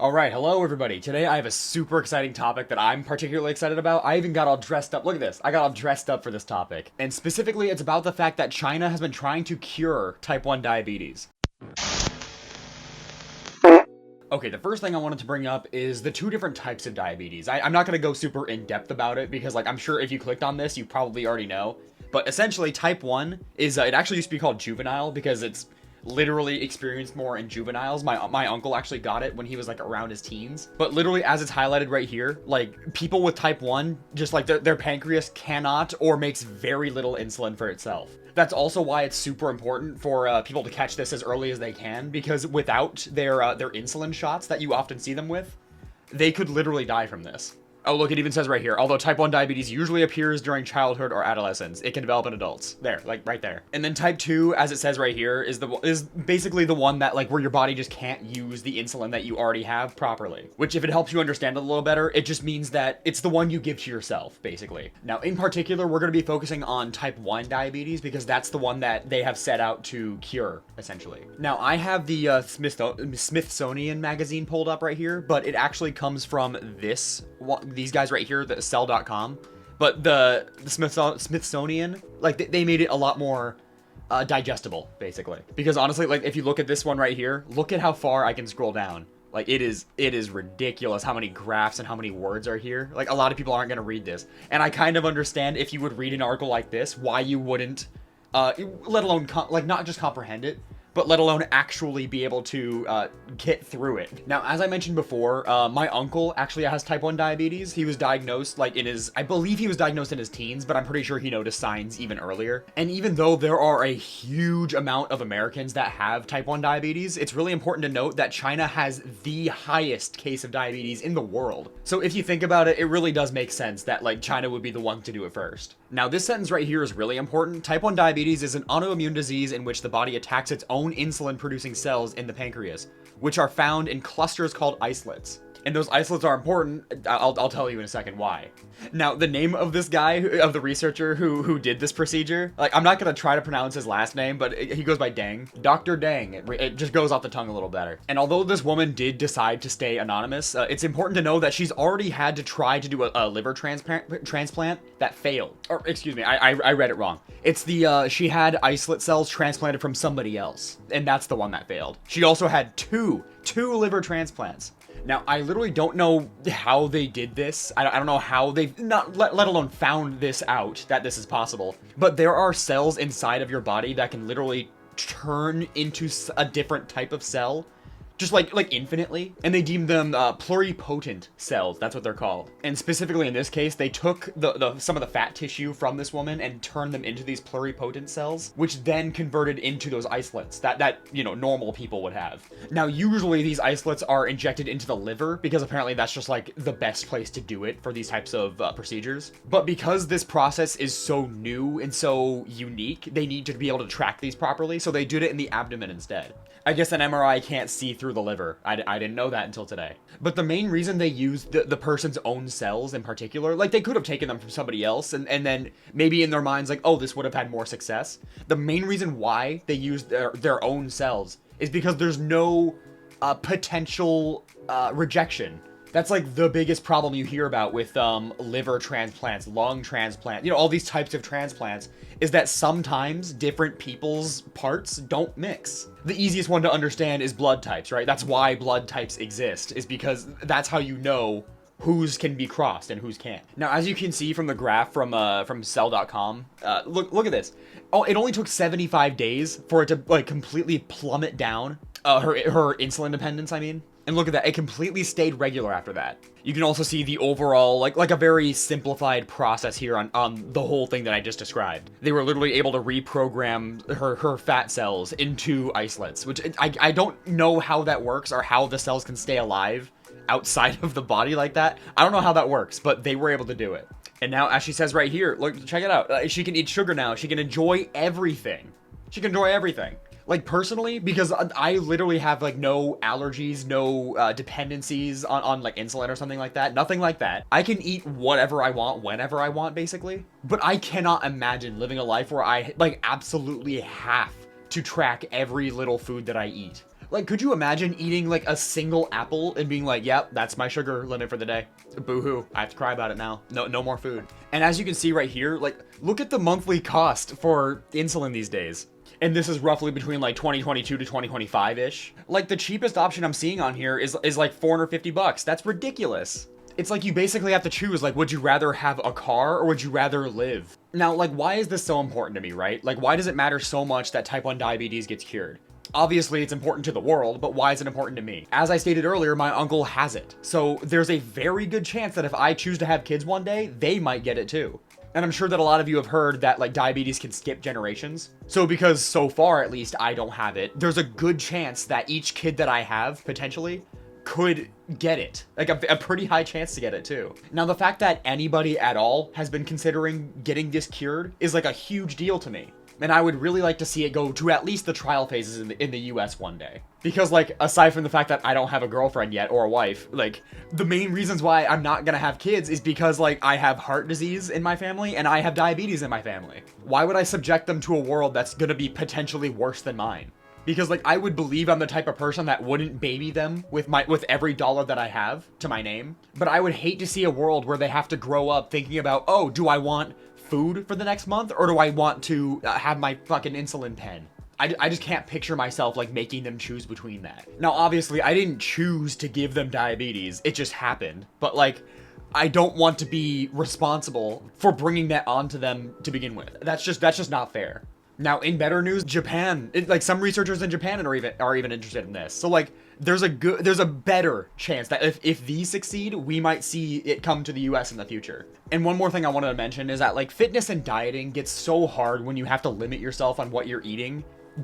Alright, hello everybody. Today I have a super exciting topic that I'm particularly excited about. I even got all dressed up. Look at this. I got all dressed up for this topic. And specifically, it's about the fact that China has been trying to cure type 1 diabetes. Okay, the first thing I wanted to bring up is the two different types of diabetes. I'm not going to go super in-depth about it because, I'm sure if you clicked on this, you probably already know. But essentially, type 1 is, it actually used to be called juvenile because it's literally experienced more in juveniles. My uncle actually got it when he was around his teens. But literally, as it's highlighted right here, people with type 1, just their pancreas cannot or makes very little insulin for itself. That's also why it's super important for people to catch this as early as they can, because without their insulin shots that you often see them with, they could literally die from this. Oh, look, it even says right here, although type 1 diabetes usually appears during childhood or adolescence, it can develop in adults. There, right there. And then type 2, as it says right here, is basically the one that, where your body just can't use the insulin that you already have properly. Which, if it helps you understand it a little better, it just means that it's the one you give to yourself, basically. Now, in particular, we're going to be focusing on type 1 diabetes because that's the one that they have set out to cure, essentially. Now, I have the Smithsonian magazine pulled up right here, but it actually comes from these guys right here, the Cell.com. But the Smithsonian, they made it a lot more digestible, basically. Because honestly, if you look at this one right here, look at how far I can scroll down. It is ridiculous how many graphs and how many words are here. A lot of people aren't going to read this. And I kind of understand if you would read an article like this, why you wouldn't, let alone, not just comprehend it, but let alone actually be able to get through it. Now, as I mentioned before, my uncle actually has type 1 diabetes. He was diagnosed I believe he was diagnosed in his teens, but I'm pretty sure he noticed signs even earlier. And even though there are a huge amount of Americans that have type 1 diabetes, it's really important to note that China has the highest case of diabetes in the world. So if you think about it, it really does make sense that China would be the one to do it first. Now, this sentence right here is really important. Type 1 diabetes is an autoimmune disease in which the body attacks its own insulin-producing cells in the pancreas, which are found in clusters called isolates. And those isolates are important. I'll tell you in a second why. Now, the name of this guy, of the researcher who did this procedure, I'm not going to try to pronounce his last name, but he goes by Deng. Dr. Deng. It just goes off the tongue a little better. And although this woman did decide to stay anonymous, it's important to know that she's already had to try to do a liver transplant that failed. Or, excuse me, I read it wrong. It's she had isolate cells transplanted from somebody else, and that's the one that failed. She also had two liver transplants. Now, I literally don't know how they did this. I don't know how they've not let alone found this out, that this is possible. But there are cells inside of your body that can literally turn into a different type of cell. Just infinitely, and they deem them pluripotent cells. That's what they're called. And specifically in this case, they took some of the fat tissue from this woman and turned them into these pluripotent cells, which then converted into those isolates that normal people would have. Now, usually these isolates are injected into the liver because apparently that's just the best place to do it for these types of procedures. But because this process is so new and so unique, they need to be able to track these properly, so they did it in the abdomen instead. I guess an MRI can't see through the liver. I didn't know that until today. But the main reason they used the person's own cells in particular, they could have taken them from somebody else and then maybe in their minds oh, this would have had more success. The main reason why they used their own cells is because there's no potential rejection. That's the biggest problem you hear about with liver transplants, lung transplant, all these types of transplants, is that sometimes different people's parts don't mix. The easiest one to understand is blood types, right? That's why blood types exist, is because that's how you know whose can be crossed and whose can't. Now, as you can see from the graph from Cell.com, look at this. Oh, it only took 75 days for it to completely plummet down her insulin dependence, I mean. And look at that, it completely stayed regular after that. You can also see the overall, like a very simplified process here on the whole thing that I just described. They were literally able to reprogram her fat cells into isolates, which I don't know how that works or how the cells can stay alive outside of the body like that. I don't know how that works, but they were able to do it. And now, as she says right here, look, check it out. She can eat sugar now. She can enjoy everything. She can enjoy everything. Personally, because I literally have no allergies, no dependencies on insulin or something like that. Nothing like that. I can eat whatever I want, whenever I want, basically. But I cannot imagine living a life where I absolutely have to track every little food that I eat. Like, could you imagine eating like a single apple and being like, yep, that's my sugar limit for the day. Boo-hoo, I have to cry about it now. No more food. And as you can see right here, like, look at the monthly cost for insulin these days. And this is roughly between like 2022 to 2025-ish. Like, the cheapest option I'm seeing on here is like $450. That's ridiculous. It's like you basically have to choose, like, would you rather have a car or would you rather live? Now, like, why is this so important to me, right? Like, why does it matter so much that type 1 diabetes gets cured? Obviously, it's important to the world, but why is it important to me? As I stated earlier, my uncle has it. So there's a very good chance that if I choose to have kids one day, they might get it too. And I'm sure that a lot of you have heard that like diabetes can skip generations. So because so far, at least, I don't have it, there's a good chance that each kid that I have, potentially, could get it. Like a pretty high chance to get it too. Now, the fact that anybody at all has been considering getting this cured is like a huge deal to me. And I would really like to see it go to at least the trial phases in the US one day. Because, like, aside from the fact that I don't have a girlfriend yet or a wife, like, the main reasons why I'm not gonna have kids is because, like, I have heart disease in my family and I have diabetes in my family. Why would I subject them to a world that's gonna be potentially worse than mine? Because, like, I would believe I'm the type of person that wouldn't baby them with every dollar that I have to my name. But I would hate to see a world where they have to grow up thinking about, oh, do I want food for the next month or do I want to have my fucking insulin pen? I just can't picture myself like making them choose between that. Now, obviously, I didn't choose to give them diabetes. It just happened. But like, I don't want to be responsible for bringing that onto them to begin with. That's just not fair. Now, in better news, Japan, like some researchers in Japan are even interested in this. So like, there's a better chance that if these succeed, we might see it come to the US in the future. And one more thing I wanted to mention is that like fitness and dieting gets so hard when you have to limit yourself on what you're eating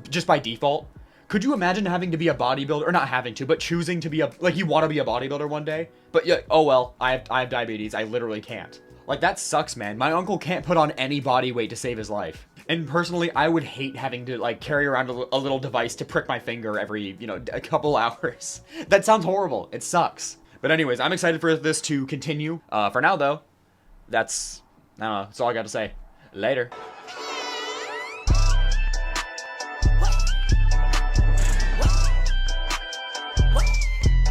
just by default. Could you imagine having to be a bodybuilder, or not having to, but choosing to be like you want to be a bodybuilder one day, but yeah, oh well, I have diabetes, I literally can't. Like, that sucks, man. My uncle can't put on any body weight to save his life. And personally, I would hate having to, like, carry around a little device to prick my finger every, a couple hours. That sounds horrible. It sucks. But anyways, I'm excited for this to continue. For now, though, I don't know, that's all I got to say. Later.